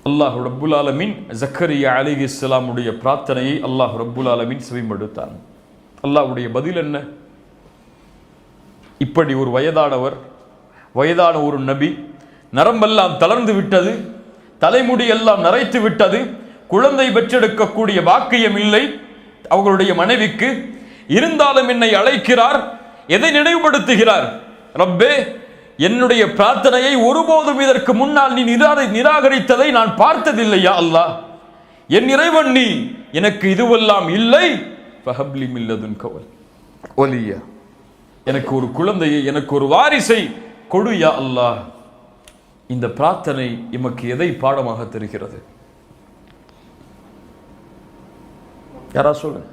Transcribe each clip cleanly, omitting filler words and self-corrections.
அல்லாஹ் ரப்புல் ஆலமீன் ஜக்கரியா அலைஹிஸ்ஸலாமுடைய பிரார்த்தனையை அல்லாஹ் ரப்புல் ஆலமீன் செவிமடுத்தான். அல்லாஹ்வுடைய பதில் என்ன? இப்படி ஒரு வயதான ஒரு நபி, நரம்பெல்லாம் தளர்ந்து விட்டது, தலைமுடி எல்லாம் நரைத்து விட்டது, குழந்தை பெற்றெடுக்கக்கூடிய பாக்கியம் இல்லை அவர்களுடைய மனைவிக்கு. இருந்தாலும் என்னை அழைக்கிறார். எதை நினைவுபடுத்துகிறார்? ரப்பே, என்னுடைய பிரார்த்தனையை ஒருபோதும் இதற்கு முன்னால் நீ நிராகரித்ததை நான் பார்த்ததில்லையா அல்லாஹ். என் இறைவன் நீ, எனக்கு இதுவெல்லாம் இல்லை. ஃபஹப்லி மின் லதுன்க வலியா, எனக்கு ஒரு குழந்தையை, எனக்கு ஒரு வாரிசை கொடு யா அல்லாஹ். இந்த பிரார்த்தனை எமக்கு எதை பாடமாக தெரிகிறது? யாரா சொல்லுங்க.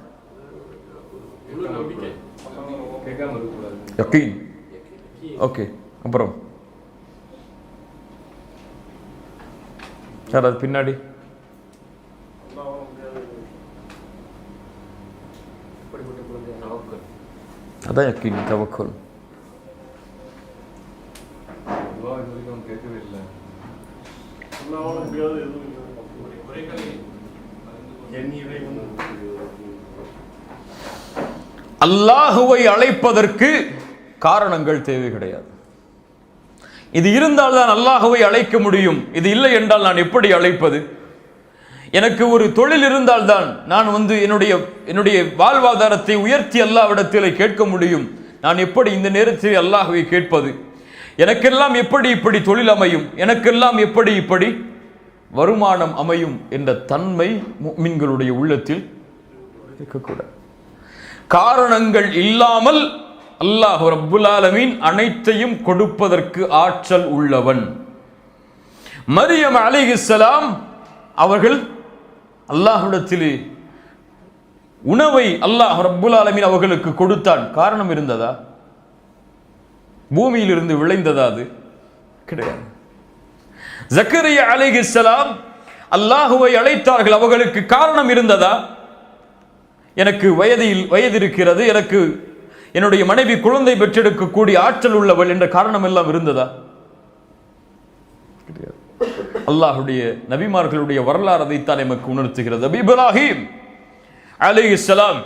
யகீன். ஓகே, அப்புறம் யாராவது பின்னாடி? அதான் யகீன், தவக்குல். அல்லாஹுவை அழைப்பதற்கு காரணங்கள் தேவை கிடையாது. இது இருந்தால் தான் அல்லாஹுவை அழைக்க முடியும். இது இல்லை என்றால் நான் எப்படி அழைப்பது? எனக்கு ஒரு தொழில் இருந்தால்தான் நான் என்னுடைய வாழ்வாதாரத்தை உயர்த்தி அல்லாஹ்விடத்தில் கேட்க முடியும். நான் எப்படி இந்த நேரத்தில் அல்லாஹுவை கேட்பது? எனக்கெல்லாம் எப்படி இப்படி தொழில் அமையும்? எனக்கெல்லாம் எப்படி இப்படி வருமானம் அமையும் என்ற தன்மை முஃமின்களுடைய உள்ளத்தில் இருக்கக்கூடாது. காரணங்கள் இல்லாமல் அல்லாஹ் ரப்புல் ஆலமீன் அனைத்தையும் கொடுப்பதற்கு ஆற்றல் உள்ளவன். மரியம் அலைஹிஸ்ஸலாம் அவர்கள் அல்லாஹ்விடத்திலே உணவை அல்லாஹ் ரப்புல் ஆலமீன் அவர்களுக்கு கொடுத்தான். காரணம் இருந்ததா? பூமியிலிருந்து விளைந்ததா? அது கிடையாது. ஜக்கரியா அலைஹிஸ்ஸலாம் அல்லாஹுவை அழைத்தார்கள். அவர்களுக்கு காரணம் இருந்ததா? எனக்கு வயது இருக்கிறது, எனக்கு என்னுடைய மனைவி குழந்தை பெற்றெடுக்கக்கூடிய ஆற்றல் உள்ளவள் என்ற காரணம் எல்லாம் இருந்ததா? அல்லாஹுடைய நபிமார்களுடைய வரலாறு அதைத்தான் நமக்கு உணர்த்துகிறது. இப்ராஹிம் அலைஹிஸ்ஸலாம்,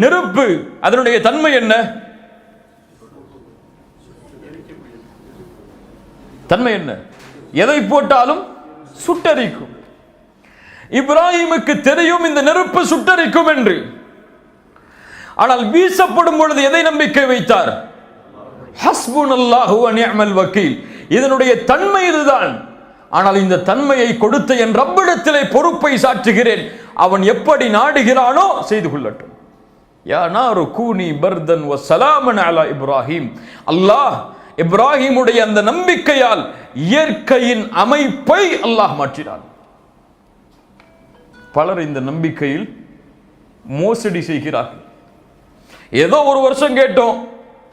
நெருப்பு அதனுடைய தன்மை என்ன? தன்மை என்ன? எதை போட்டாலும் சுட்டரிக்கும். இப்ராஹிமுக்கு தெரியும் இந்த நெருப்பு சுட்டரிக்கும் என்று. ஆனால் வீசப்படும் பொழுது எதை நம்பிக்கை வைத்தார்? ஹஸ்புனல்லாஹு வ நிஅமல் வக்கீல். இதனுடைய தன்மை இதுதான். ஆனால் இந்த தன்மையை கொடுத்த என் ரப்பிடத்திலே பொறுப்பை சாற்றுகிறேன். அவன் எப்படி நாடுகிறானோ செய்து கொள்ளட்டும். யா நாரு கூனி பர்தன் வ ஸலாமன் அலா இப்ராஹிம். அல்லாஹ் இப்ராஹிமுடைய அந்த நம்பிக்கையால் இயற்கையின் அமைப்பை அல்லாஹ் மாற்றினான். பலர் இந்த நம்பிக்கையில் மோசடி செய்கிறார்கள். ஏதோ ஒரு வருஷம் கேட்டோம்,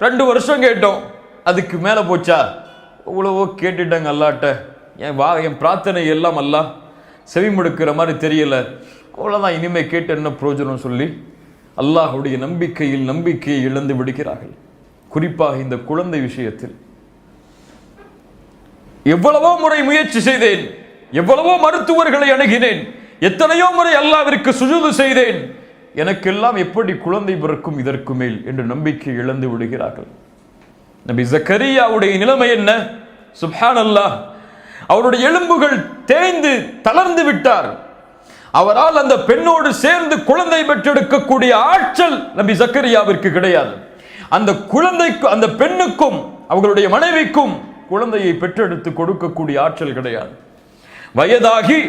2 வருஷம் கேட்டோம், அதுக்கு மேல போச்சா? இவ்வளவோ கேட்டுட்டாங்க அல்லாட்ட, என் பிரார்த்தனை எல்லாம் அல்லாஹ் செவி முடுக்கிற மாதிரி தெரியல, அவ்வளவுதான், இனிமே கேட்டு என்ன பிரயோஜனம் சொல்லி அல்லாஹுடைய நம்பிக்கையை இழந்து விடுகிறார்கள். குறிப்பாக இந்த குழந்தை விஷயத்தில் எவ்வளவோ முறை முயற்சி செய்தேன், எவ்வளவோ மருத்துவர்களை அணுகினேன், எத்தனையோ முறை அல்லாஹ்விற்கு சுஜூது செய்தேன், எனக்கெல்லாம் எப்படி குழந்தை பிறக்கும் இதற்கு மேல் என்று நம்பிக்கை இழந்து விடுகிறார்கள். நபி ஜக்கரியாவுடைய நிலைமை என்ன? சுப்ஹானல்லாஹ், அவருடைய எலும்புகள் தேய்ந்து தளர்ந்து விட்டார். அவரால் அந்த பெண்ணோடு சேர்ந்து குழந்தை பெற்றெடுக்கக்கூடிய ஆற்றல் நபி ஜக்கரியாவிற்கு கிடையாது. அந்த குழந்தைக்கு, அந்த பெண்ணுக்கும் அவர்களுடைய மனைவிக்கும் குழந்தையை பெற்றெடுத்து கொடுக்கக்கூடிய ஆற்றல் கிடையாது. வயதாகி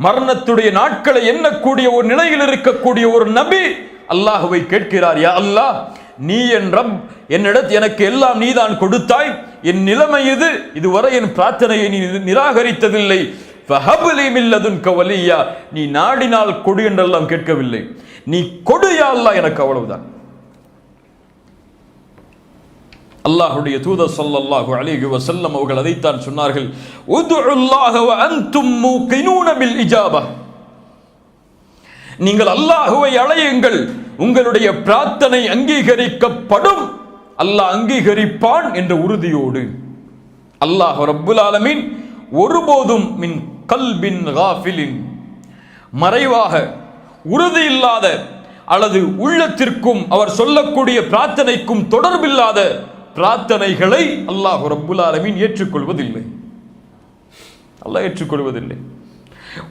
மரணத்துடைய நாட்களை எண்ணக்கூடிய ஒரு நிலையில் இருக்கக்கூடிய ஒரு நபி அல்லாஹுவை கேட்கிறார், யா அல்லாஹ், நீ என் ரப், எனக்கு எல்லாம் நீதான் கொடுத்தாய், என் நிலைமை இதுவரை என் பிரார்த்தனையை நீ நிராகரித்ததில்லை. ஃபஹப்லி மின் லதுன்க வலியா, நீ நாடினால் கொடு என்றெல்லாம் கேட்கவில்லை, நீ கொடு யா அல்லாஹ், எனக்கு அவ்வளவுதான். அல்லாஹ்வுடைய தூதர் ஸல்லல்லாஹு அலைஹி வஸல்லம் அவர்கள் அதைத்தான் சொன்னார்கள், உதுல்லாஹ வ அன்தும் மூகினூன பில் இஜாபா, நீங்கள் அல்லாஹ்வை அழையுங்கள், உங்களுடைய பிரார்த்தனை அங்கீகரிக்கப்படும், அல்லாஹ் அங்கீகரிப்பான் என்ற உறுதியோடு. அல்லாஹ் ரப்புல் ஆலமீன் ஒருபோதும் மின் கல்பின் காஃபிலின், மறைவாக உறுதி இல்லாத அல்லது உள்ளத்திற்கும் அவர் சொல்லக்கூடிய பிரார்த்தனைக்கும் தொடர்பில்லாத பிரார்த்தனைகளை அல்லாஹ் ரப்புல் ஆலமீன் ஏற்றுக்கொள்வதில்லை. அல்லாஹ் ஏற்றுக்கொள்வதில்லை.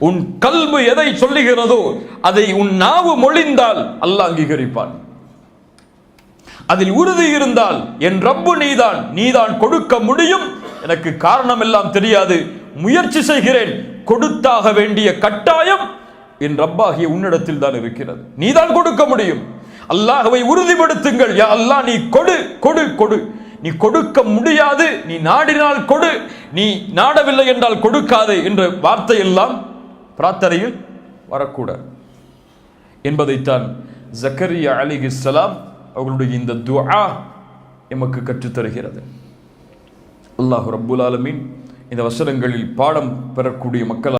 உன் கல்பு எதை சொல்லுகிறதோ அதை உன் நாவு மொழிந்தால் அல்லாஹ் அங்கீகரிப்பான். அதில் உறுதி இருந்தால் என் ரப்பு நீதான் கொடுக்க முடியும், எனக்கு காரணம் எல்லாம் தெரியாது, முயற்சி செய்கிறேன், கொடுத்தாக வேண்டிய கட்டாயம் என் ரப்பாகிய உன்னிடத்தில் தான் இருக்கிறது, நீதான் கொடுக்க முடியும். அல்லாஹ்வை உறுதிப்படுத்துங்கள். யா அல்லாஹ் நீ கொடு கொடு கொடு, நீ கொடுக்க முடியாது, நீ நாடினால் கொடு, நீ நாடவில்லை என்றால் கொடுக்காதே என்ற வார்த்தை எல்லாம் பிரார்த்தனையில் வரக்கூடாது என்பதைத்தான் ஜக்கரியா அலைஹிஸ்ஸலாம் அவர்களுடைய இந்த துஆ எமக்கு கற்றுத்தருகிறது. அல்லாஹ் ரப்புல் ஆலமீன் இந்த வசனங்களில் பாடம் பெறக்கூடிய மக்கள்